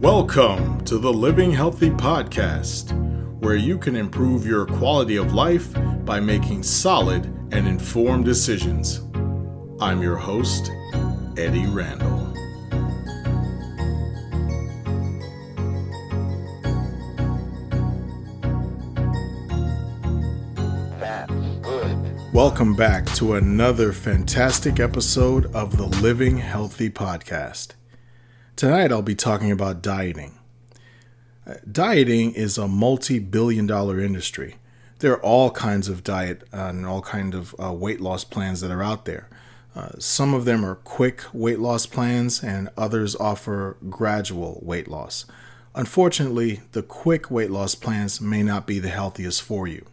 Welcome to the Living Healthy Podcast, where you can improve your quality of life by making solid and informed decisions. I'm your host, Eddie Randall. Welcome back to another fantastic episode of the Living Healthy Podcast. Tonight I'll be talking about dieting. Dieting is a multi-billion-dollar industry. There are all kinds of diet and all kinds of weight loss plans that are out there. Some of them are quick weight loss plans and others offer gradual weight loss. Unfortunately, the quick weight loss plans may not be the healthiest for you.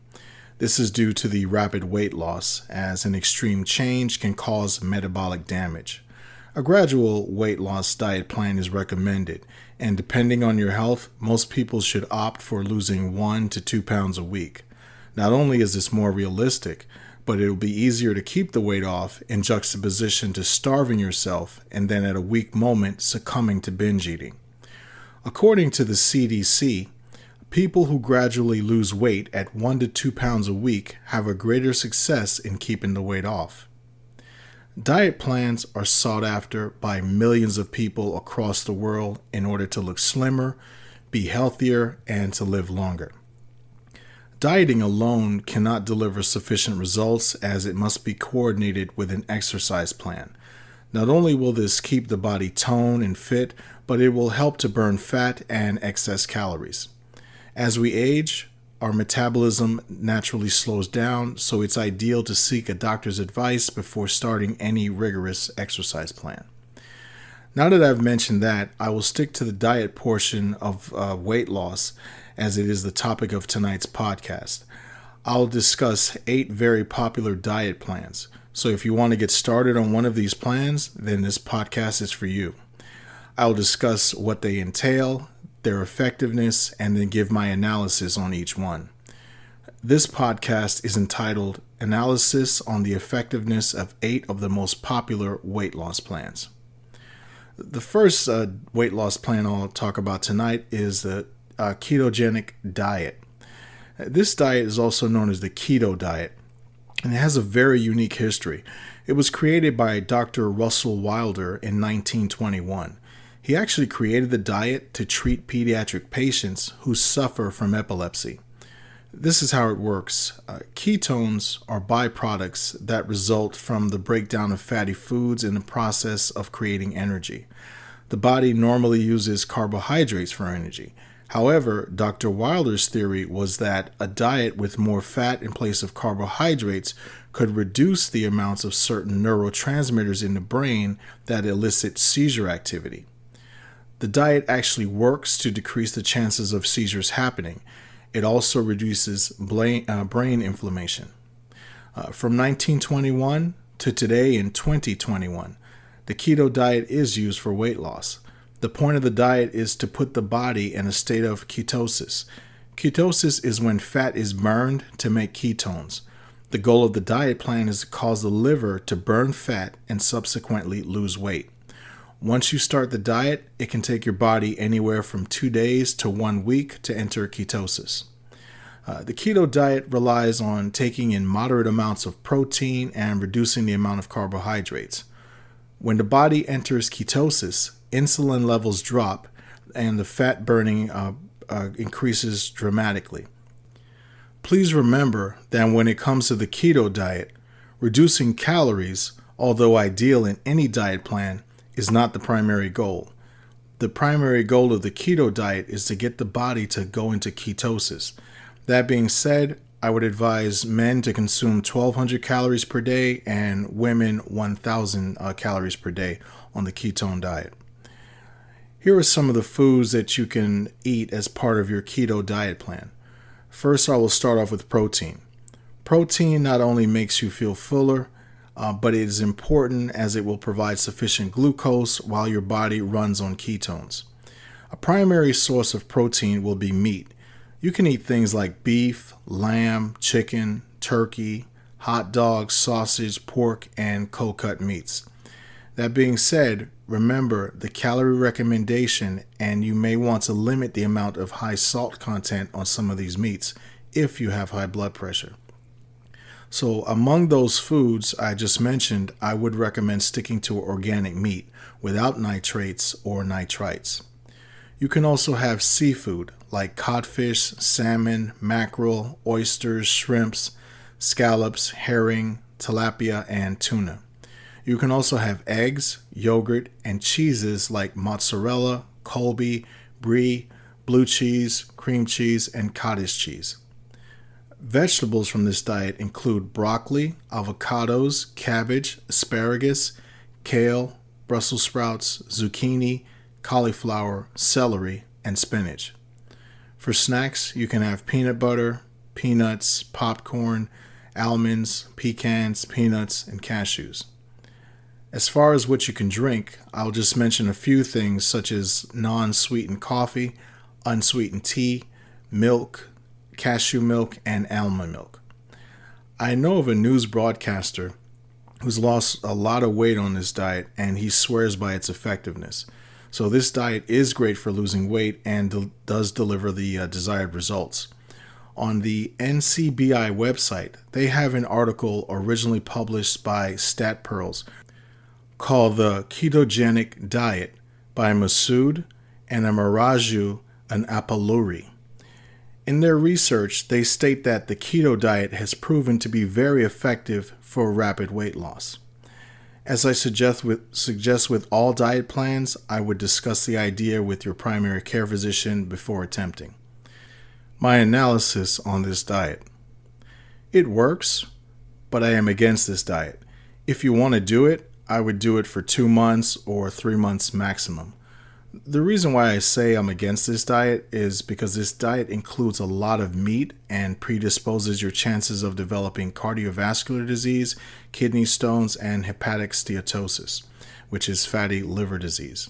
This is due to the rapid weight loss, as an extreme change can cause metabolic damage. A gradual weight loss diet plan is recommended, and depending on your health, most people should opt for losing 1 to 2 pounds a week. Not only is this more realistic, but it will be easier to keep the weight off in juxtaposition to starving yourself and then at a weak moment succumbing to binge eating. According to the CDC, people who gradually lose weight at 1 to 2 pounds a week have a greater success in keeping the weight off. Diet plans are sought after by millions of people across the world in order to look slimmer, be healthier, and to live longer. Dieting alone cannot deliver sufficient results, as it must be coordinated with an exercise plan. Not only will this keep the body toned and fit, but it will help to burn fat and excess calories. As we age, our metabolism naturally slows down, so it's ideal to seek a doctor's advice before starting any rigorous exercise plan. Now that I've mentioned that, I will stick to the diet portion of weight loss, as it is the topic of tonight's podcast. I'll discuss 8 very popular diet plans. So if you want to get started on one of these plans, then this podcast is for you. I'll discuss what they entail, their effectiveness, and then give my analysis on each one. This podcast is entitled Analysis on the Effectiveness of 8 of the Most Popular Weight Loss Plans. The first weight loss plan I'll talk about tonight is the ketogenic diet. This diet is also known as the keto diet, and it has a very unique history. It was created by Dr. Russell Wilder in 1921. He actually created the diet to treat pediatric patients who suffer from epilepsy. This is how it works. Ketones are byproducts that result from the breakdown of fatty foods in the process of creating energy. The body normally uses carbohydrates for energy. However, Dr. Wilder's theory was that a diet with more fat in place of carbohydrates could reduce the amounts of certain neurotransmitters in the brain that elicit seizure activity. The diet actually works to decrease the chances of seizures happening. It also reduces brain inflammation. From 1921 to today in 2021, the keto diet is used for weight loss. The point of the diet is to put the body in a state of ketosis. Ketosis is when fat is burned to make ketones. The goal of the diet plan is to cause the liver to burn fat and subsequently lose weight. Once you start the diet, it can take your body anywhere from 2 days to 1 week to enter ketosis. The keto diet relies on taking in moderate amounts of protein and reducing the amount of carbohydrates. When the body enters ketosis, insulin levels drop and the fat burning increases dramatically. Please remember that when it comes to the keto diet, reducing calories, although ideal in any diet plan, is not the primary goal. The primary goal of the keto diet is to get the body to go into ketosis. That being said, I would advise men to consume 1,200 calories per day and women 1,000 calories per day on the ketone diet. Here are some of the foods that you can eat as part of your keto diet plan. First, I will start off with protein. Protein not only makes you feel fuller, but it is important as it will provide sufficient glucose while your body runs on ketones. A primary source of protein will be meat. You can eat things like beef, lamb, chicken, turkey, hot dogs, sausage, pork, and cold-cut meats. That being said, remember the calorie recommendation, and you may want to limit the amount of high salt content on some of these meats if you have high blood pressure. So among those foods I just mentioned, I would recommend sticking to organic meat without nitrates or nitrites. You can also have seafood like codfish, salmon, mackerel, oysters, shrimps, scallops, herring, tilapia, and tuna. You can also have eggs, yogurt, and cheeses like mozzarella, Colby, brie, blue cheese, cream cheese, and cottage cheese. Vegetables from this diet include broccoli, avocados, cabbage, asparagus, kale, Brussels sprouts, zucchini, cauliflower, celery, and spinach. For snacks, you can have peanut butter, peanuts, popcorn, almonds, pecans, peanuts, and cashews. As far as what you can drink, I'll just mention a few things such as non-sweetened coffee, unsweetened tea, milk, cashew milk, and almond milk. I know of a news broadcaster who's lost a lot of weight on this diet, and he swears by its effectiveness. So this diet is great for losing weight and does deliver the desired results. On the NCBI website, they have an article originally published by StatPearls called The Ketogenic Diet by Masood and Amaraju and Apaluri. In their research, they state that the keto diet has proven to be very effective for rapid weight loss. As I suggest with all diet plans, I would discuss the idea with your primary care physician before attempting. My analysis on this diet. It works, but I am against this diet. If you want to do it, I would do it for 2 months or 3 months maximum. The reason why I say I'm against this diet is because this diet includes a lot of meat and predisposes your chances of developing cardiovascular disease, kidney stones, and hepatic steatosis, which is fatty liver disease.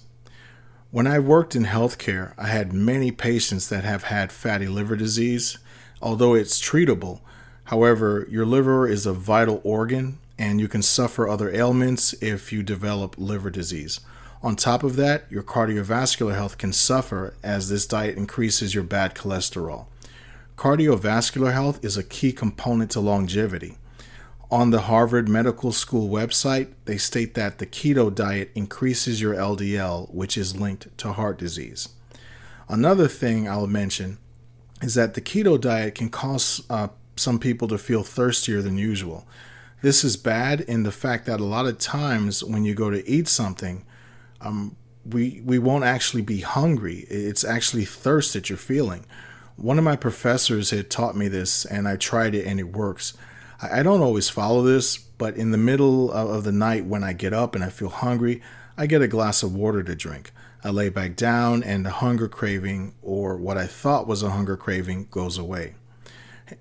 When I worked in healthcare, I had many patients that have had fatty liver disease, although it's treatable. However, your liver is a vital organ, and you can suffer other ailments if you develop liver disease. On top of that, your cardiovascular health can suffer as this diet increases your bad cholesterol. Cardiovascular health is a key component to longevity. On the Harvard Medical School website, they state that the keto diet increases your LDL, which is linked to heart disease. Another thing I'll mention is that the keto diet can cause some people to feel thirstier than usual. This is bad in the fact that a lot of times when you go to eat something, we won't actually be hungry. It's actually thirst that you're feeling. One of my professors had taught me this, and I tried it, and it works. I don't always follow this, but in the middle of the night when I get up and I feel hungry, I get a glass of water to drink. I lay back down, and the hunger craving, or what I thought was a hunger craving, goes away.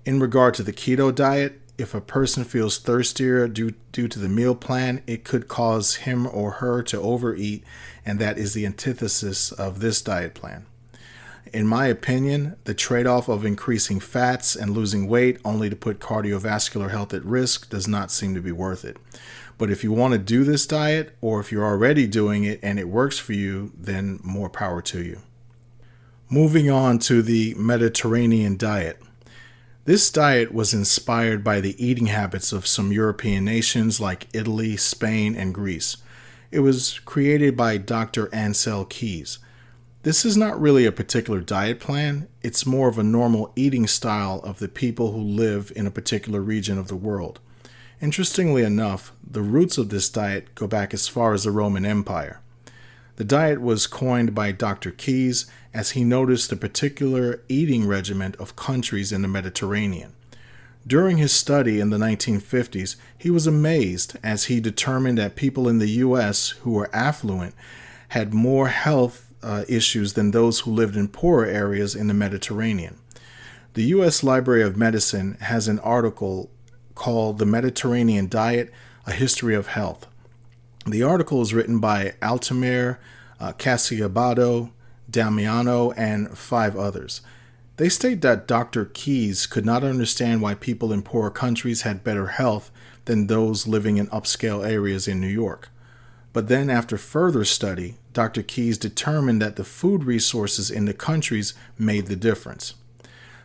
In regard to the keto diet, if a person feels thirstier due to the meal plan, it could cause him or her to overeat, and that is the antithesis of this diet plan. In my opinion, the trade-off of increasing fats and losing weight only to put cardiovascular health at risk does not seem to be worth it. But if you want to do this diet, or if you're already doing it and it works for you, then more power to you. Moving on to the Mediterranean diet. This diet was inspired by the eating habits of some European nations like Italy, Spain, and Greece. It was created by Dr. Ancel Keys. This is not really a particular diet plan. It's more of a normal eating style of the people who live in a particular region of the world. Interestingly enough, the roots of this diet go back as far as the Roman Empire. The diet was coined by Dr. Keys as he noticed the particular eating regimen of countries in the Mediterranean. During his study in the 1950s, he was amazed as he determined that people in the U.S. who were affluent had more health issues than those who lived in poorer areas in the Mediterranean. The U.S. Library of Medicine has an article called The Mediterranean Diet, A History of Health. The article is written by Altamir, Casiabado, Damiano, and 5 others. They state that Dr. Keys could not understand why people in poorer countries had better health than those living in upscale areas in New York. But then after further study, Dr. Keyes determined that the food resources in the countries made the difference.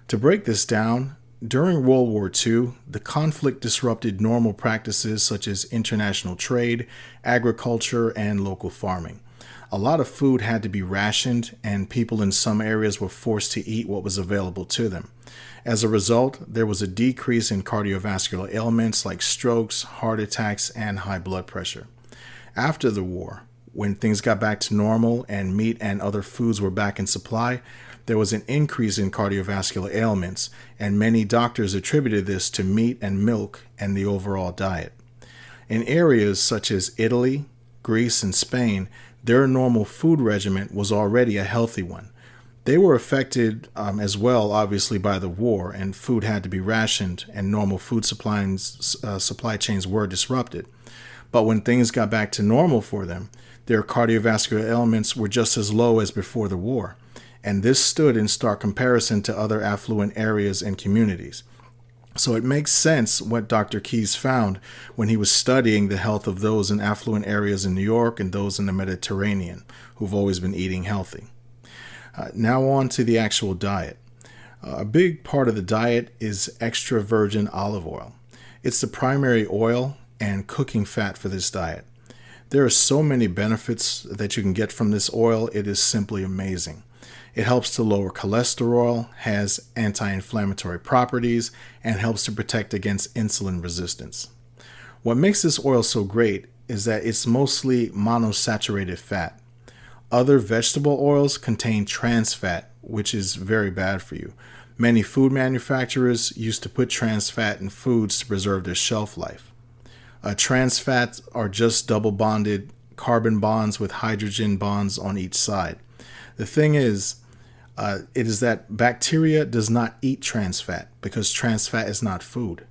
To break this down, during World War II, the conflict disrupted normal practices such as international trade, agriculture, and local farming. A lot of food had to be rationed, and people in some areas were forced to eat what was available to them. As a result, there was a decrease in cardiovascular ailments like strokes, heart attacks, and high blood pressure. After the war, when things got back to normal and meat and other foods were back in supply, there was an increase in cardiovascular ailments, and many doctors attributed this to meat and milk and the overall diet. In areas such as Italy, Greece, and Spain, their normal food regimen was already a healthy one. They were affected as well, obviously, by the war, and food had to be rationed, and normal food supply chains were disrupted. But when things got back to normal for them, their cardiovascular ailments were just as low as before the war. And this stood in stark comparison to other affluent areas and communities. So it makes sense what Dr. Keyes found when he was studying the health of those in affluent areas in New York and those in the Mediterranean who've always been eating healthy. Now on to the actual diet. A big part of the diet is extra virgin olive oil. It's the primary oil and cooking fat for this diet. There are so many benefits that you can get from this oil, it is simply amazing. It helps to lower cholesterol, has anti-inflammatory properties, and helps to protect against insulin resistance. What makes this oil so great is that it's mostly monosaturated fat. Other vegetable oils contain trans fat, which is very bad for you. Many food manufacturers used to put trans fat in foods to preserve their shelf life. Trans fats are just double bonded carbon bonds with hydrogen bonds on each side. The thing is, it is that bacteria does not eat trans fat because trans fat is not food.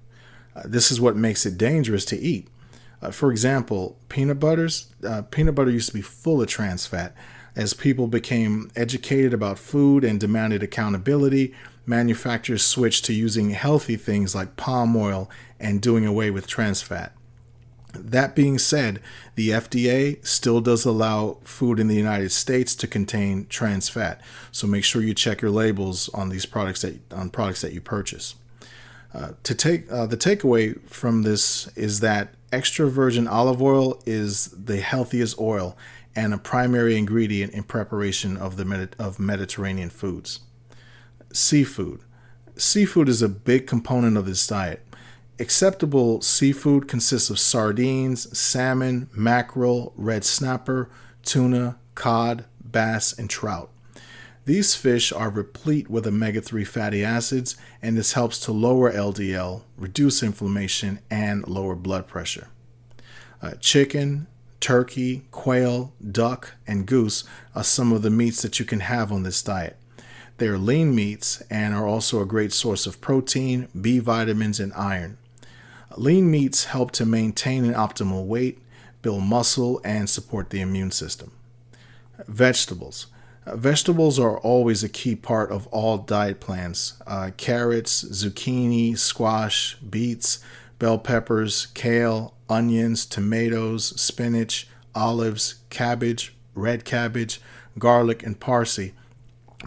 This is what makes it dangerous to eat. For example, peanut butter used to be full of trans fat. As people became educated about food and demanded accountability, manufacturers switched to using healthy things like palm oil and doing away with trans fat. That being said, the FDA still does allow food in the United States to contain trans fat, so make sure you check your labels on these products that you purchase. The takeaway from this is that extra virgin olive oil is the healthiest oil and a primary ingredient in preparation of Mediterranean foods. Seafood. Seafood is a big component of this diet. Acceptable seafood consists of sardines, salmon, mackerel, red snapper, tuna, cod, bass, and trout. These fish are replete with omega-3 fatty acids, and this helps to lower LDL, reduce inflammation, and lower blood pressure. Chicken, turkey, quail, duck, and goose are some of the meats that you can have on this diet. They are lean meats and are also a great source of protein, B vitamins, and iron. Lean meats help to maintain an optimal weight, build muscle, and support the immune system. Vegetables. Vegetables are always a key part of all diet plans. Carrots, zucchini, squash, beets, bell peppers, kale, onions, tomatoes, spinach, olives, cabbage, red cabbage, garlic, and parsley.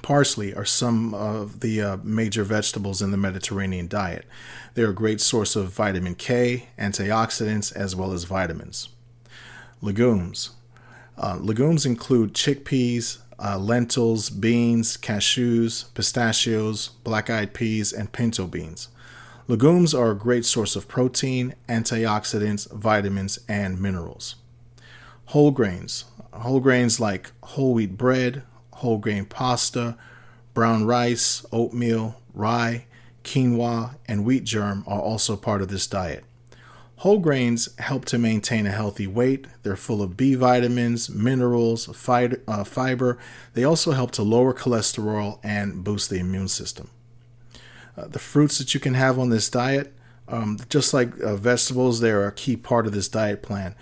Parsley are some of the major vegetables in the Mediterranean diet. They're a great source of vitamin K, antioxidants, as well as vitamins. Legumes. Legumes include chickpeas, lentils, beans, cashews, pistachios, black-eyed peas, and pinto beans. Legumes are a great source of protein, antioxidants, vitamins, and minerals. Whole grains. Whole grains like whole wheat bread, whole grain pasta, brown rice, oatmeal, rye, quinoa, and wheat germ are also part of this diet. Whole grains help to maintain a healthy weight. They're full of B vitamins, minerals, fiber. They also help to lower cholesterol and boost the immune system. The fruits that you can have on this diet, just like vegetables, they're a key part of this diet plan.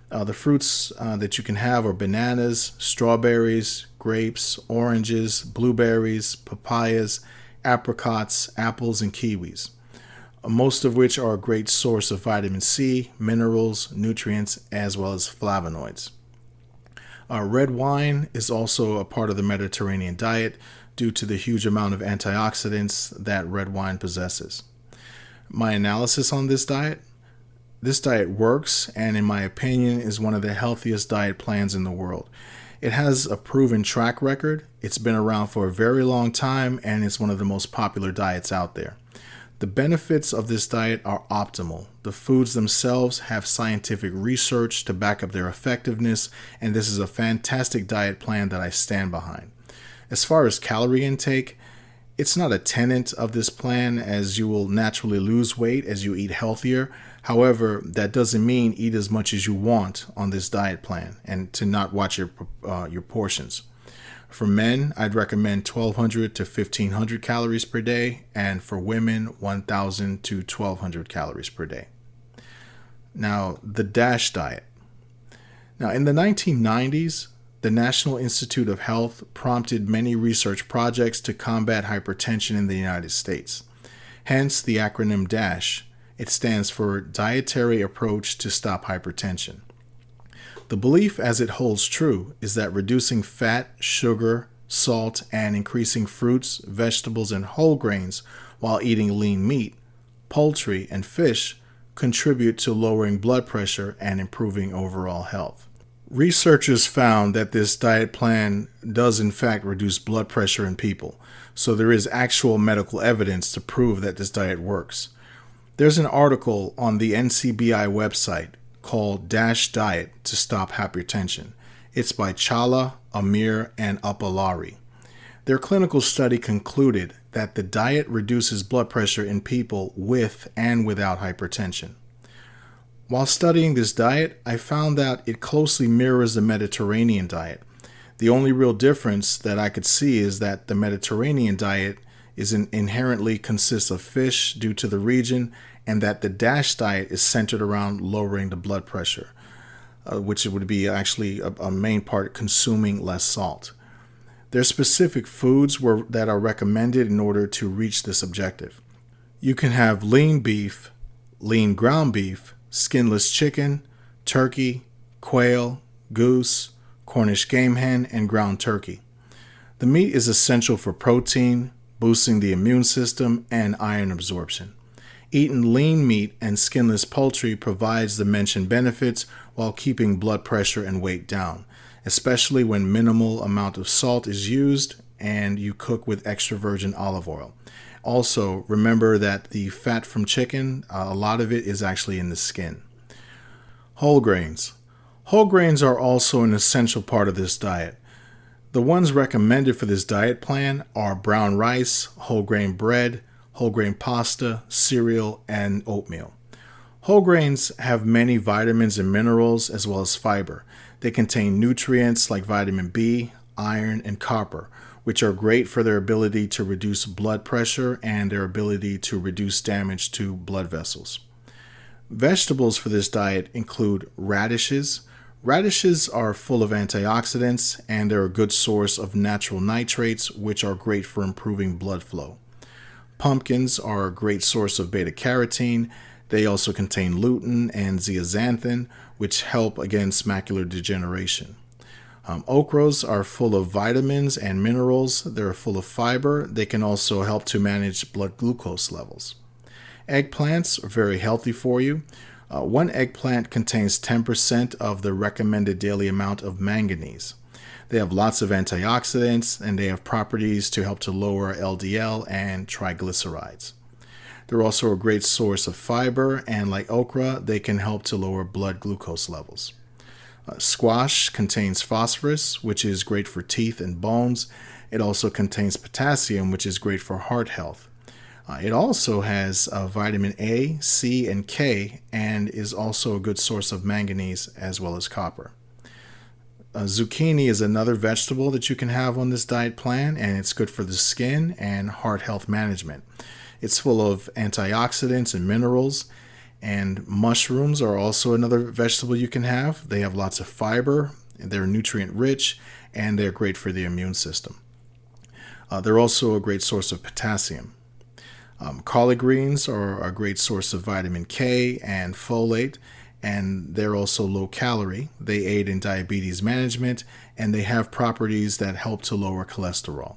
The fruits that you can have are bananas, strawberries, grapes, oranges, blueberries, papayas, apricots, apples, and kiwis, most of which are a great source of vitamin C, minerals, nutrients, as well as flavonoids. Red wine is also a part of the Mediterranean diet due to the huge amount of antioxidants that red wine possesses. My analysis on this diet works, and in my opinion is one of the healthiest diet plans in the world. It has a proven track record, it's been around for a very long time, and it's one of the most popular diets out there. The benefits of this diet are optimal. The foods themselves have scientific research to back up their effectiveness, and this is a fantastic diet plan that I stand behind. As far as calorie intake, it's not a tenet of this plan, as you will naturally lose weight as you eat healthier. However, that doesn't mean eat as much as you want on this diet plan and to not watch your portions. For men, I'd recommend 1,200 to 1,500 calories per day, and for women, 1,000 to 1,200 calories per day. Now, the DASH diet. Now, in the 1990s, the National Institute of Health prompted many research projects to combat hypertension in the United States. Hence the acronym DASH. It stands for Dietary Approach to Stop Hypertension. The belief, as it holds true, is that reducing fat, sugar, salt, and increasing fruits, vegetables, and whole grains while eating lean meat, poultry, and fish contribute to lowering blood pressure and improving overall health. Researchers found that this diet plan does in fact reduce blood pressure in people, so there is actual medical evidence to prove that this diet works. There's an article on the NCBI website called Dash Diet to Stop Hypertension. It's by Challa, Amir, and Apalari. Their clinical study concluded that the diet reduces blood pressure in people with and without hypertension. While studying this diet, I found that it closely mirrors the Mediterranean diet. The only real difference that I could see is that the Mediterranean diet inherently consists of fish due to the region, and that the DASH diet is centered around lowering the blood pressure, which would be actually a main part consuming less salt. There's specific foods that are recommended in order to reach this objective. You can have lean beef, lean ground beef, skinless chicken, turkey, quail, goose, Cornish game hen, and ground turkey. The meat is essential for protein, boosting the immune system, and iron absorption. Eating lean meat and skinless poultry provides the mentioned benefits while keeping blood pressure and weight down, especially when minimal amount of salt is used and you cook with extra virgin olive oil. Also, remember that the fat from chicken, a lot of it is actually in the skin. Whole grains. Whole grains are also an essential part of this diet. The ones recommended for this diet plan are brown rice, whole grain bread, whole grain pasta, cereal, and oatmeal. Whole grains have many vitamins and minerals as well as fiber. They contain nutrients like vitamin B, iron, and copper, which are great for their ability to reduce blood pressure and their ability to reduce damage to blood vessels. Vegetables for this diet include radishes. Radishes are full of antioxidants, and they're a good source of natural nitrates, which are great for improving blood flow. Pumpkins are a great source of beta-carotene. They also contain lutein and zeaxanthin, which help against macular degeneration. Okras are full of vitamins and minerals. They're full of fiber. They can also help to manage blood glucose levels. Eggplants are very healthy for you. One eggplant contains 10% of the recommended daily amount of manganese. They have lots of antioxidants, and they have properties to help to lower LDL and triglycerides. They're also a great source of fiber, and like okra, they can help to lower blood glucose levels. Squash contains phosphorus, which is great for teeth and bones. It also contains potassium, which is great for heart health. It also has vitamin A, C, and K, and is also a good source of manganese as well as copper. Zucchini is another vegetable that you can have on this diet plan, and it's good for the skin and heart health management. It's full of antioxidants and minerals, and mushrooms are also another vegetable you can have. They have lots of fiber, they're nutrient rich, and they're great for the immune system. They're also a great source of potassium. Collard greens are a great source of vitamin K and folate, and they're also low calorie. They aid in diabetes management, and they have properties that help to lower cholesterol.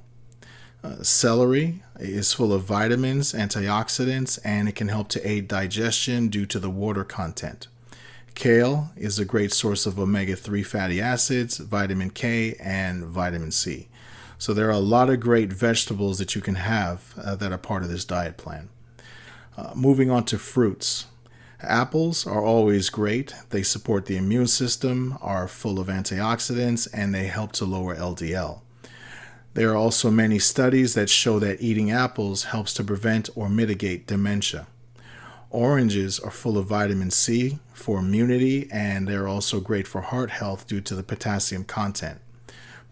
Celery is full of vitamins, antioxidants, and it can help to aid digestion due to the water content. Kale is a great source of omega-3 fatty acids, vitamin K, and vitamin C. So there are a lot of great vegetables that you can have that are part of this diet plan. Moving on to fruits. Apples are always great. They support the immune system, are full of antioxidants, and they help to lower LDL. There are also many studies that show that eating apples helps to prevent or mitigate dementia. Oranges are full of vitamin C for immunity, and they're also great for heart health due to the potassium content.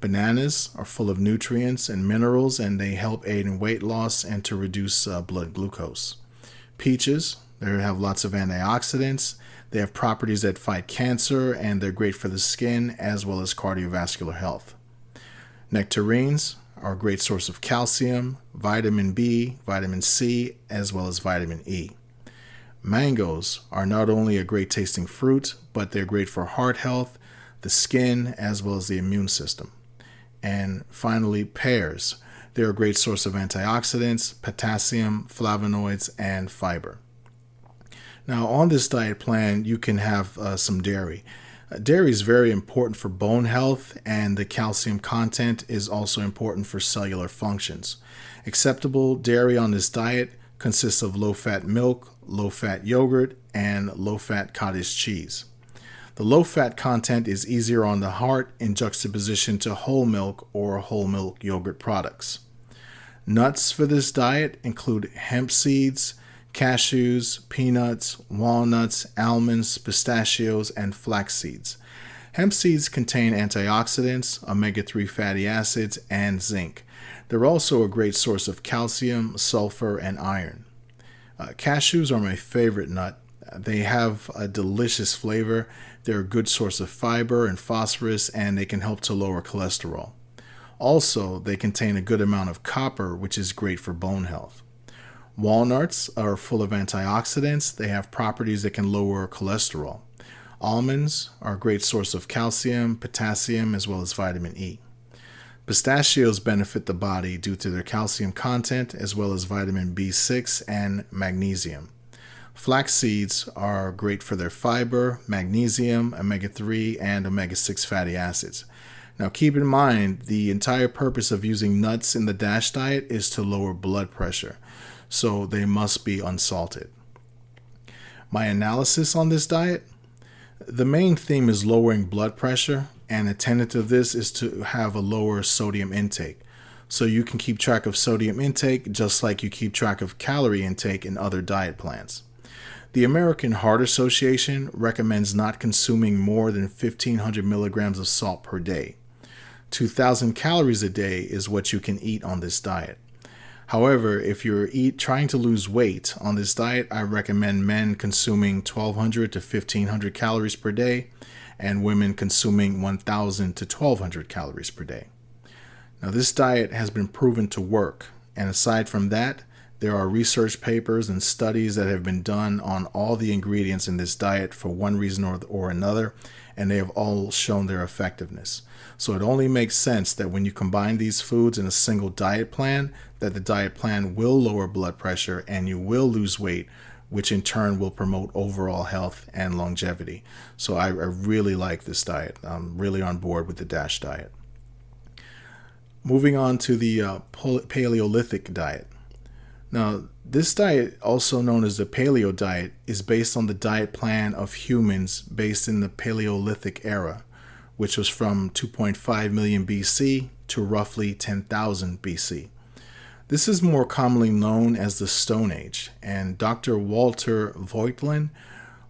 Bananas are full of nutrients and minerals, and they help aid in weight loss and to reduce blood glucose. Peaches, they have lots of antioxidants. They have properties that fight cancer, and they're great for the skin as well as cardiovascular health. Nectarines are a great source of calcium, vitamin B, vitamin C, as well as vitamin E. Mangoes are not only a great tasting fruit, but they're great for heart health, the skin, as well as the immune system. And finally, pears. They're a great source of antioxidants, potassium, flavonoids, and fiber. Now, on this diet plan, you can have some dairy. Dairy is very important for bone health, and the calcium content is also important for cellular functions. Acceptable dairy on this diet consists of low-fat milk, low-fat yogurt, and low-fat cottage cheese. The low-fat content is easier on the heart in juxtaposition to whole milk or whole milk yogurt products. Nuts for this diet include hemp seeds, cashews, peanuts, walnuts, almonds, pistachios, and flax seeds. Hemp seeds contain antioxidants, omega-3 fatty acids, and zinc. They're also a great source of calcium, sulfur, and iron. Cashews are my favorite nut. They have a delicious flavor. They're a good source of fiber and phosphorus, and they can help to lower cholesterol. Also, they contain a good amount of copper, which is great for bone health. Walnuts are full of antioxidants. They have properties that can lower cholesterol. Almonds are a great source of calcium, potassium, as well as vitamin E. Pistachios benefit the body due to their calcium content, as well as vitamin B6 and magnesium. Flax seeds are great for their fiber, magnesium, omega-3, and omega-6 fatty acids. Now keep in mind, the entire purpose of using nuts in the DASH diet is to lower blood pressure, so they must be unsalted. My analysis on this diet: the main theme is lowering blood pressure, and a tenet of this is to have a lower sodium intake. So you can keep track of sodium intake just like you keep track of calorie intake in other diet plans. The American Heart Association recommends not consuming more than 1,500 milligrams of salt per day. 2,000 calories a day is what you can eat on this diet. However, if you're trying to lose weight on this diet, I recommend men consuming 1,200 to 1,500 calories per day and women consuming 1,000 to 1,200 calories per day. Now, this diet has been proven to work, and aside from that, there are research papers and studies that have been done on all the ingredients in this diet for one reason or another, and they have all shown their effectiveness. So it only makes sense that when you combine these foods in a single diet plan, that the diet plan will lower blood pressure and you will lose weight, which in turn will promote overall health and longevity. So I really like this diet. I'm really on board with the DASH diet. Moving on to the Paleolithic diet. Now, this diet, also known as the Paleo diet, is based on the diet plan of humans based in the Paleolithic era, which was from 2.5 million BC to roughly 10,000 BC. This is more commonly known as the Stone Age, and Dr. Walter Voigtlin,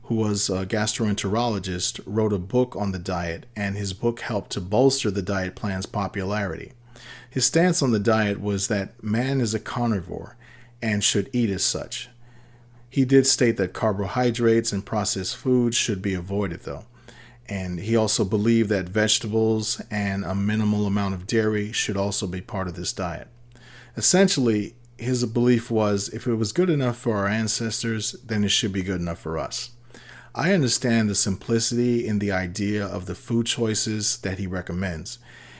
who was a gastroenterologist, wrote a book on the diet, and his book helped to bolster the diet plan's popularity. His stance on the diet was that man is a carnivore and should eat as such. He did state that carbohydrates and processed foods should be avoided, though. And he also believed that vegetables and a minimal amount of dairy should also be part of this diet. Essentially, his belief was if it was good enough for our ancestors, then it should be good enough for us. I understand the simplicity in the idea of the food choices that he recommends.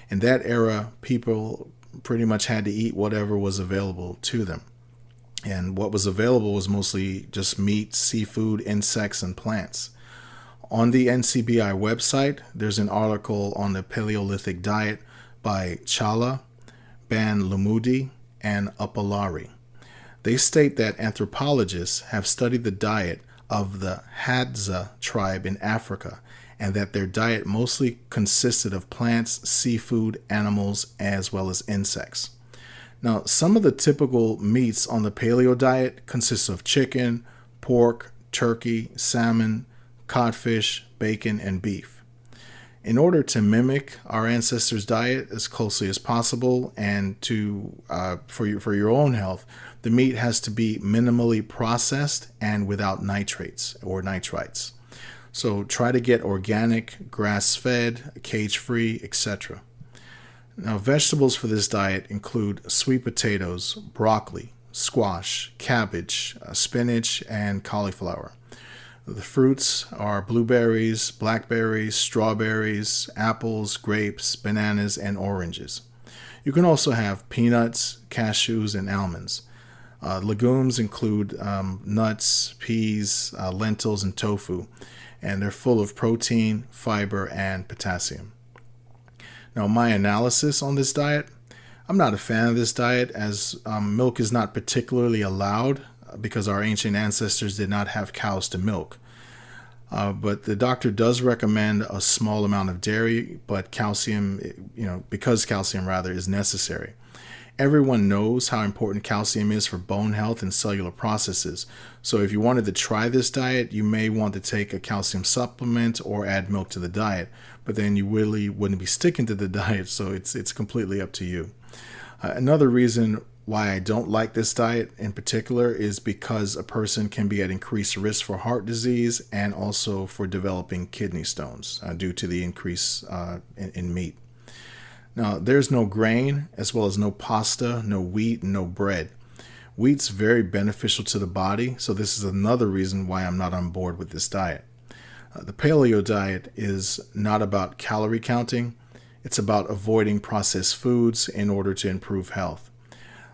In that era, people pretty much had to eat whatever was available to them. And what was available was mostly just meat, seafood, insects, and plants. On the NCBI website, there's an article on the Paleolithic diet by Challa, Ban-Lumudi, and Upalari. They state that anthropologists have studied the diet of the Hadza tribe in Africa, and that their diet mostly consisted of plants, seafood, animals, as well as insects. Now, some of the typical meats on the paleo diet consist of chicken, pork, turkey, salmon, codfish, bacon, and beef. In order to mimic our ancestors' diet as closely as possible and for your own health, the meat has to be minimally processed and without nitrates or nitrites. So try to get organic, grass-fed, cage-free, etc. Now, vegetables for this diet include sweet potatoes, broccoli, squash, cabbage, spinach, and cauliflower. The fruits are blueberries, blackberries, strawberries, apples, grapes, bananas, and oranges. You can also have peanuts, cashews, and almonds. Legumes include nuts, peas, lentils, and tofu, and they're full of protein, fiber, and potassium. Now, my analysis on this diet, I'm not a fan of this diet as milk is not particularly allowed because our ancient ancestors did not have cows to milk. But the doctor does recommend a small amount of dairy, but because calcium is necessary. Everyone knows how important calcium is for bone health and cellular processes. So if you wanted to try this diet, you may want to take a calcium supplement or add milk to the diet, but then you really wouldn't be sticking to the diet, so it's completely up to you. Another reason why I don't like this diet in particular is because a person can be at increased risk for heart disease and also for developing kidney stones due to the increase in meat. Now, there's no grain, as well as no pasta, no wheat, and no bread. Wheat's very beneficial to the body, so this is another reason why I'm not on board with this diet. The paleo diet is not about calorie counting. It's about avoiding processed foods in order to improve health.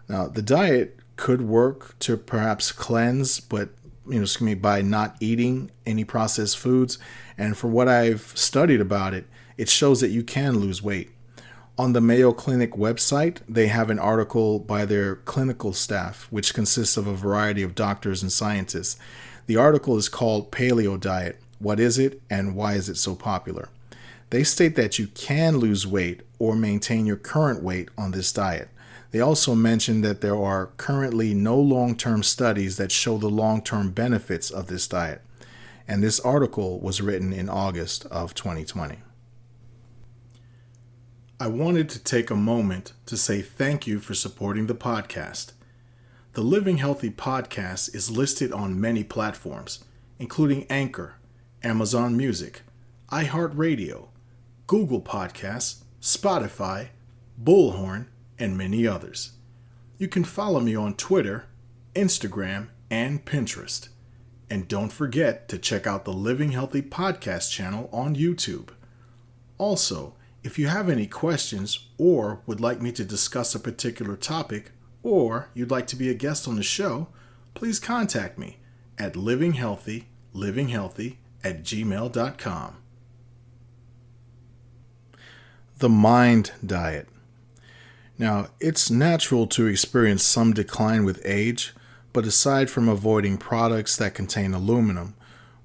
Now, the diet could work to perhaps cleanse, but by not eating any processed foods. And for what I've studied about it, it shows that you can lose weight. On the Mayo Clinic website, they have an article by their clinical staff, which consists of a variety of doctors and scientists. The article is called Paleo Diet. What is it and why is it so popular? They state that you can lose weight or maintain your current weight on this diet. They also mention that there are currently no long-term studies that show the long-term benefits of this diet. And this article was written in August of 2020. I wanted to take a moment to say thank you for supporting the podcast. The Living Healthy podcast is listed on many platforms, including Anchor, Amazon Music, iHeartRadio, Google Podcasts, Spotify, Bullhorn, and many others. You can follow me on Twitter, Instagram, and Pinterest. And don't forget to check out the Living Healthy podcast channel on YouTube. Also, if you have any questions or would like me to discuss a particular topic, or you'd like to be a guest on the show, please contact me at livinghealthy@gmail.com. The mind diet. Now, it's natural to experience some decline with age, but aside from avoiding products that contain aluminum,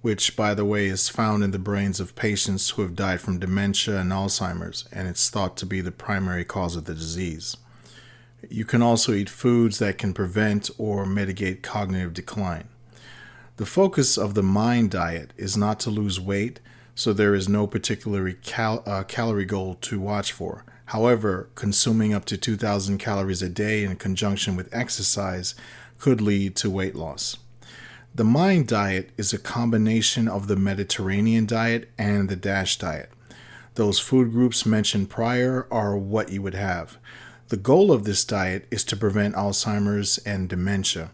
which, by the way, is found in the brains of patients who have died from dementia and Alzheimer's, and it's thought to be the primary cause of the disease. You can also eat foods that can prevent or mitigate cognitive decline. The focus of the mind diet is not to lose weight, so there is no particular calorie goal to watch for. However, consuming up to 2,000 calories a day in conjunction with exercise could lead to weight loss. The mind diet is a combination of the Mediterranean diet and the DASH diet. Those food groups mentioned prior are what you would have. The goal of this diet is to prevent Alzheimer's and dementia.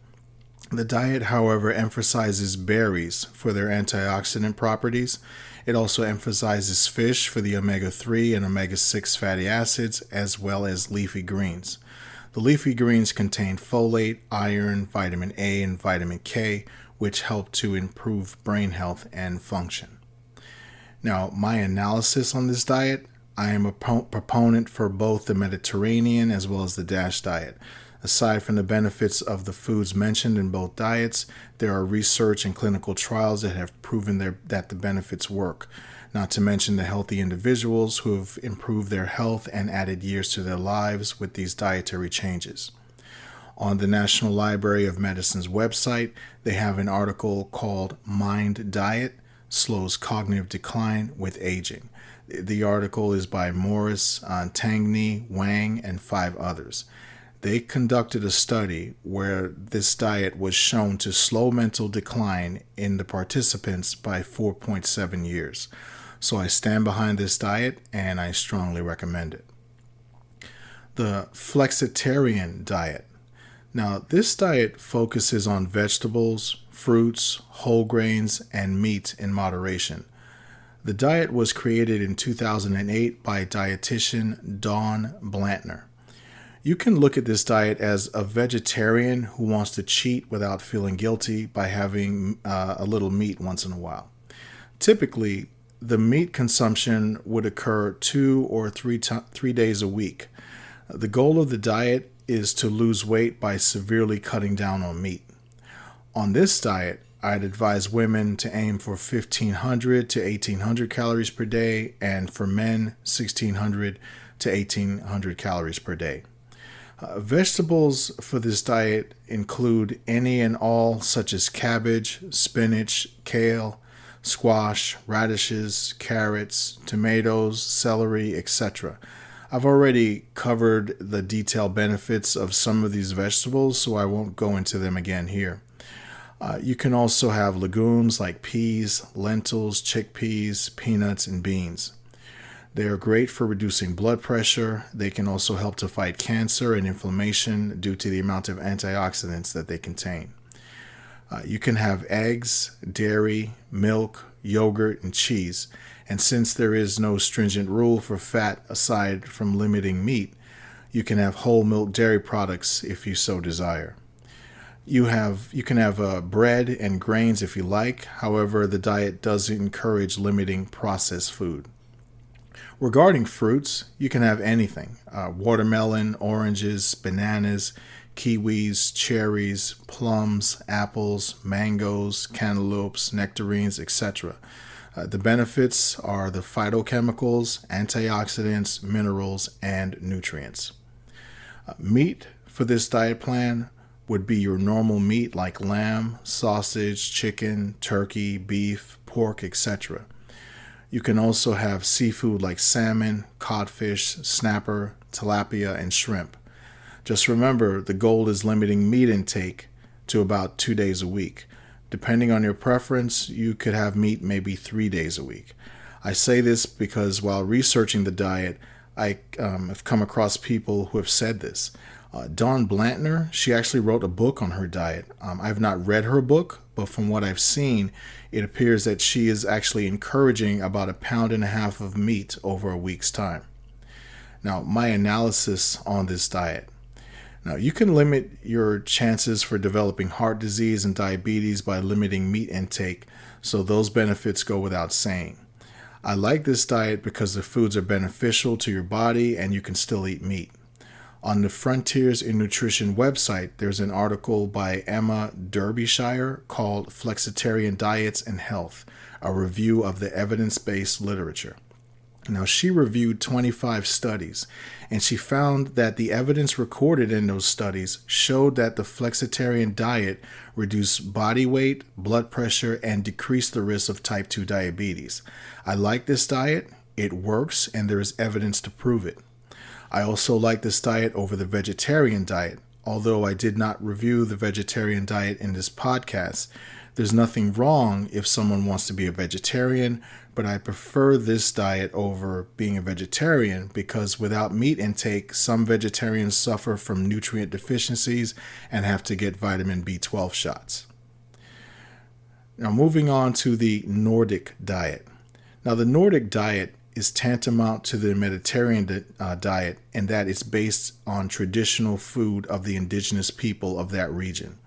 The diet, however, emphasizes berries for their antioxidant properties. It also emphasizes fish for the omega-3 and omega-6 fatty acids, as well as leafy greens. The leafy greens contain folate, iron, vitamin A, and vitamin K, which help to improve brain health and function. Now, my analysis on this diet, I am a proponent for both the Mediterranean as well as the DASH diet. Aside from the benefits of the foods mentioned in both diets, there are research and clinical trials that have proven that the benefits work, not to mention the healthy individuals who have improved their health and added years to their lives with these dietary changes. On the National Library of Medicine's website, they have an article called Mind Diet Slows Cognitive Decline with Aging. The article is by Morris, Tangney, Wang, and 5 others. They conducted a study where this diet was shown to slow mental decline in the participants by 4.7 years. So I stand behind this diet and I strongly recommend it. The flexitarian diet. Now, this diet focuses on vegetables, fruits, whole grains, and meat in moderation. The diet was created in 2008 by dietitian Dawn Blantner. You can look at this diet as a vegetarian who wants to cheat without feeling guilty by having a little meat once in a while. Typically, the meat consumption would occur 2 or 3 days a week. The goal of the diet is to lose weight by severely cutting down on meat. On this diet, I'd advise women to aim for 1,500 to 1,800 calories per day, and for men, 1,600 to 1,800 calories per day. Vegetables for this diet include any and all such as cabbage, spinach, kale, squash, radishes, carrots, tomatoes, celery, etc. I've already covered the detailed benefits of some of these vegetables, so I won't go into them again here. You can also have legumes like peas, lentils, chickpeas, peanuts, and beans. They are great for reducing blood pressure. They can also help to fight cancer and inflammation due to the amount of antioxidants that they contain. You can have eggs, dairy, milk, yogurt, and cheese. And since there is no stringent rule for fat aside from limiting meat, you can have whole milk dairy products if you so desire. You can have bread and grains if you like. However, the diet does encourage limiting processed food. Regarding fruits, you can have anything. Watermelon, oranges, bananas, kiwis, cherries, plums, apples, mangoes, cantaloupes, nectarines, etc. The benefits are the phytochemicals, antioxidants, minerals, and nutrients. Meat for this diet plan would be your normal meat like lamb, sausage, chicken, turkey, beef, pork, etc. You can also have seafood like salmon, codfish, snapper, tilapia, and shrimp. Just remember, the goal is limiting meat intake to about 2 days a week. Depending on your preference, you could have meat maybe 3 days a week. I say this because while researching the diet, I have come across people who have said this. Dawn Blantner, she actually wrote a book on her diet. I've not read her book, but from what I've seen, it appears that she is actually encouraging about 1.5 pounds of meat over a week's time. Now, my analysis on this diet. Now, you can limit your chances for developing heart disease and diabetes by limiting meat intake, so those benefits go without saying. I like this diet because the foods are beneficial to your body and you can still eat meat. On the Frontiers in Nutrition website, there's an article by Emma Derbyshire called Flexitarian Diets and Health, a review of the evidence-based literature. Now, she reviewed 25 studies, and she found that the evidence recorded in those studies showed that the flexitarian diet reduced body weight, blood pressure, and decreased the risk of type 2 diabetes. I like this diet, it works, and there is evidence to prove it. I also like this diet over the vegetarian diet, although I did not review the vegetarian diet in this podcast. There's nothing wrong if someone wants to be a vegetarian, but I prefer this diet over being a vegetarian because without meat intake, some vegetarians suffer from nutrient deficiencies and have to get vitamin B12 shots. Now, moving on to the Nordic diet. Now, the Nordic diet is tantamount to the Mediterranean diet in that it's based on traditional food of the indigenous people of that region.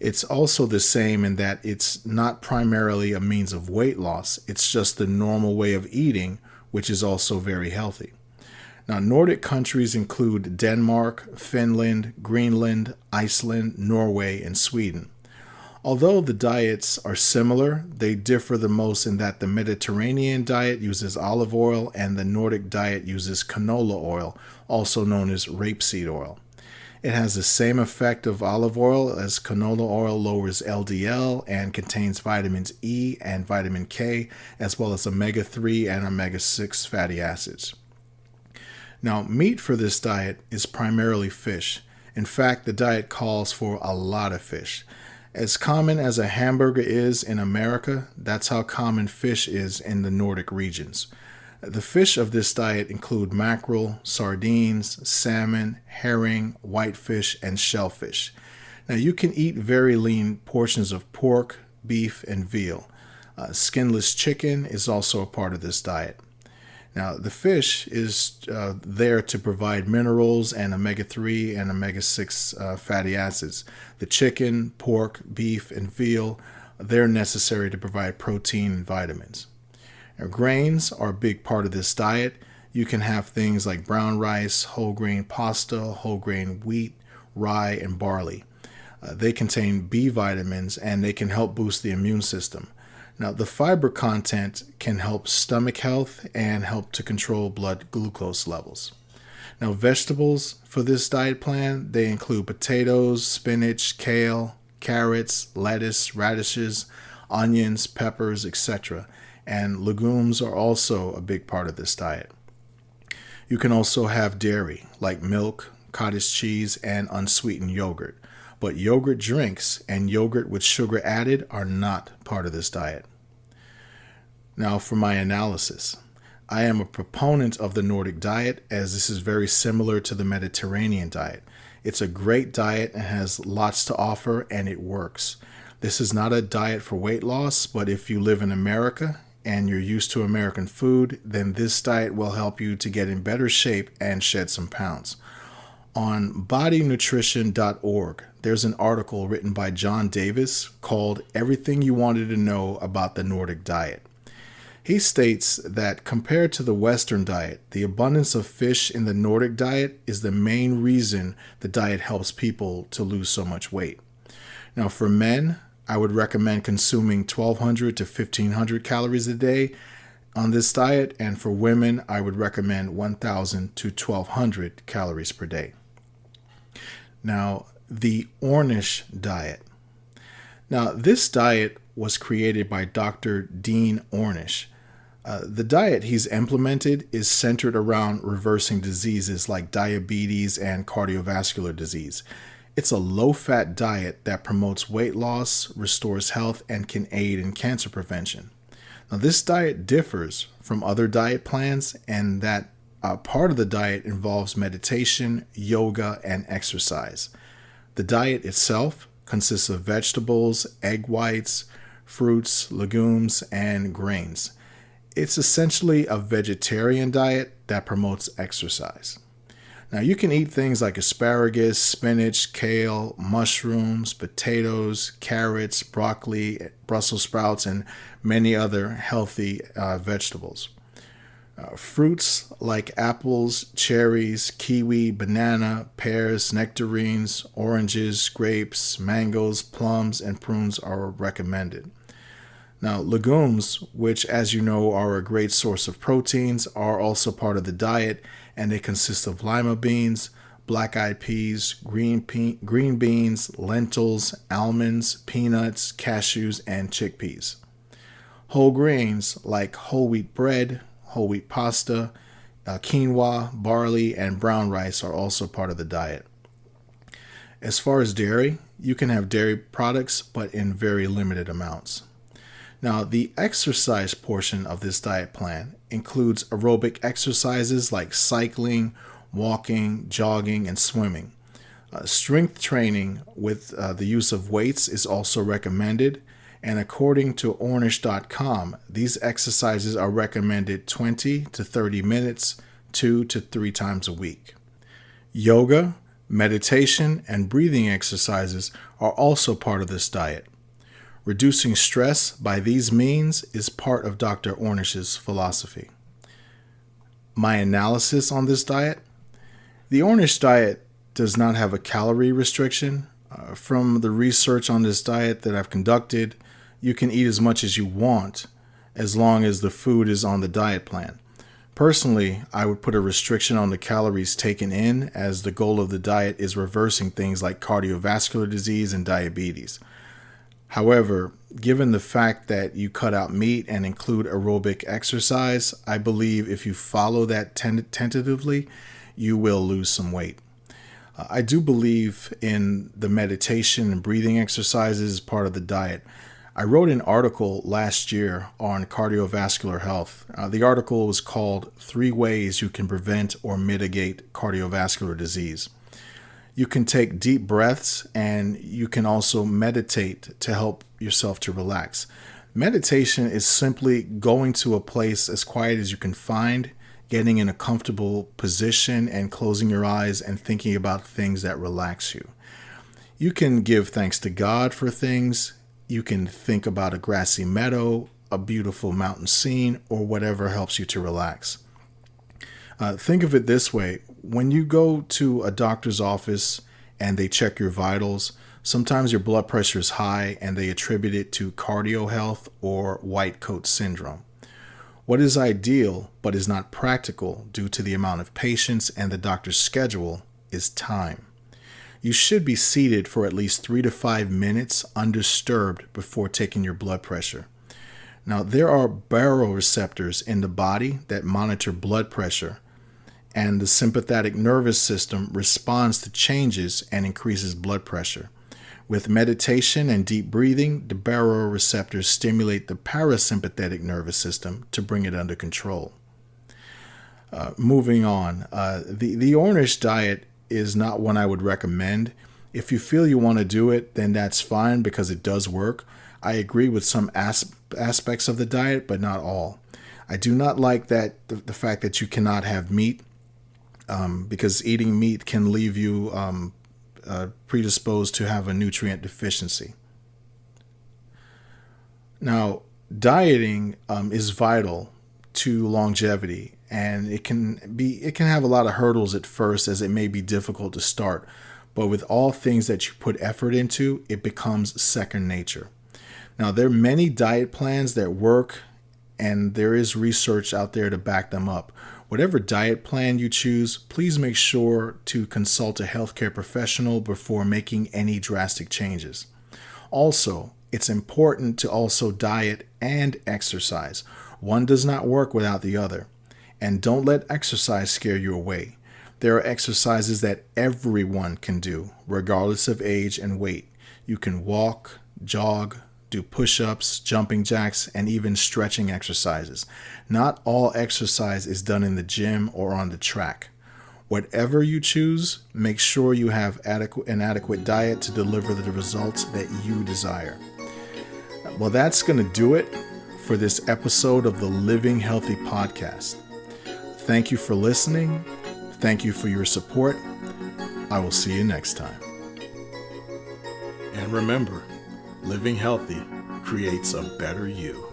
It's also the same in that it's not primarily a means of weight loss. It's just the normal way of eating, which is also very healthy. Now, Nordic countries include Denmark, Finland, Greenland, Iceland, Norway, and Sweden. Although the diets are similar, they differ the most in that the Mediterranean diet uses olive oil and the Nordic diet uses canola oil, also known as rapeseed oil. It has the same effect of olive oil as canola oil lowers LDL and contains vitamins E and vitamin K, as well as omega-3 and omega-6 fatty acids. Now, meat for this diet is primarily fish. In fact, the diet calls for a lot of fish. As common as a hamburger is in America, that's how common fish is in the Nordic regions. The fish of this diet include mackerel, sardines, salmon, herring, whitefish, and shellfish. Now, you can eat very lean portions of pork, beef, and veal. Skinless chicken is also a part of this diet. Now, the fish is there to provide minerals and omega-3 and omega-6 fatty acids. The chicken, pork, beef, and veal, they're necessary to provide protein and vitamins. Now, grains are a big part of this diet. You can have things like brown rice, whole grain pasta, whole grain wheat, rye, and barley. They contain B vitamins and they can help boost the immune system. Now, the fiber content can help stomach health and help to control blood glucose levels. Now, vegetables for this diet plan, they include potatoes, spinach, kale, carrots, lettuce, radishes, onions, peppers, etc. And legumes are also a big part of this diet. You can also have dairy, like milk, cottage cheese, and unsweetened yogurt. But yogurt drinks and yogurt with sugar added are not part of this diet. Now for my analysis. I am a proponent of the Nordic diet as this is very similar to the Mediterranean diet. It's a great diet and has lots to offer and it works. This is not a diet for weight loss, but if you live in America and you're used to American food, then this diet will help you to get in better shape and shed some pounds. On bodynutrition.org, there's an article written by John Davis called Everything You Wanted to Know About the Nordic Diet. He states that compared to the Western diet, the abundance of fish in the Nordic diet is the main reason the diet helps people to lose so much weight. Now for men, I would recommend consuming 1,200 to 1,500 calories a day on this diet, and for women, I would recommend 1,000 to 1,200 calories per day. Now, the Ornish diet. Now, this diet was created by Dr. Dean Ornish. The diet he's implemented is centered around reversing diseases like diabetes and cardiovascular disease. It's a low-fat diet that promotes weight loss, restores health, and can aid in cancer prevention. Now, this diet differs from other diet plans in that part of the diet involves meditation, yoga, and exercise. The diet itself consists of vegetables, egg whites, fruits, legumes, and grains. It's essentially a vegetarian diet that promotes exercise. Now, you can eat things like asparagus, spinach, kale, mushrooms, potatoes, carrots, broccoli, Brussels sprouts, and many other healthy vegetables. Fruits like apples, cherries, kiwi, banana, pears, nectarines, oranges, grapes, mangoes, plums, and prunes are recommended. Now, legumes, which as you know are a great source of proteins, are also part of the diet, and they consist of lima beans, black-eyed peas, green beans, lentils, almonds, peanuts, cashews, and chickpeas. Whole grains like whole wheat bread, whole wheat pasta, quinoa, barley, and brown rice are also part of the diet. As far as dairy, you can have dairy products, but in very limited amounts. Now, the exercise portion of this diet plan includes aerobic exercises like cycling, walking, jogging, and swimming. Strength training with the use of weights is also recommended, and according to Ornish.com, these exercises are recommended 20 to 30 minutes, 2 to 3 times a week. Yoga, meditation, and breathing exercises are also part of this diet. Reducing stress by these means is part of Dr. Ornish's philosophy. My analysis on this diet: the Ornish diet does not have a calorie restriction. From the research on this diet that I've conducted, you can eat as much as you want as long as the food is on the diet plan. Personally, I would put a restriction on the calories taken in, as the goal of the diet is reversing things like cardiovascular disease and diabetes. However, given the fact that you cut out meat and include aerobic exercise, I believe if you follow that tentatively, you will lose some weight. I do believe in the meditation and breathing exercises as part of the diet. I wrote an article last year on cardiovascular health. The article was called 3 Ways You Can Prevent or Mitigate Cardiovascular Disease. You can take deep breaths, and you can also meditate to help yourself to relax. Meditation is simply going to a place as quiet as you can find, getting in a comfortable position and closing your eyes and thinking about things that relax you. You can give thanks to God for things. You can think about a grassy meadow, a beautiful mountain scene, or whatever helps you to relax. Think of it this way. When you go to a doctor's office and they check your vitals, sometimes your blood pressure is high and they attribute it to cardio health or white coat syndrome. What is ideal but is not practical due to the amount of patients and the doctor's schedule is time. You should be seated for at least 3 to 5 minutes undisturbed before taking your blood pressure. Now, there are baroreceptors in the body that monitor blood pressure, and the sympathetic nervous system responds to changes and increases blood pressure. With meditation and deep breathing, the baroreceptors stimulate the parasympathetic nervous system to bring it under control. Moving on, the Ornish diet is not one I would recommend. If you feel you want to do it, then that's fine because it does work. I agree with some aspects of the diet, but not all. I do not like that the fact that you cannot have meat, because eating meat can leave you predisposed to have a nutrient deficiency. Now, dieting is vital to longevity, and it can have a lot of hurdles at first, as it may be difficult to start. But with all things that you put effort into, it becomes second nature. Now, there are many diet plans that work, and there is research out there to back them up. Whatever diet plan you choose, please make sure to consult a healthcare professional before making any drastic changes. Also, it's important to also diet and exercise. One does not work without the other. And don't let exercise scare you away. There are exercises that everyone can do, regardless of age and weight. You can walk, jog, do push-ups, jumping jacks, and even stretching exercises. Not all exercise is done in the gym or on the track. Whatever you choose, make sure you have an adequate diet to deliver the results that you desire. Well, that's going to do it for this episode of the Living Healthy podcast. Thank you for listening. Thank you for your support. I will see you next time. And remember, living healthy creates a better you.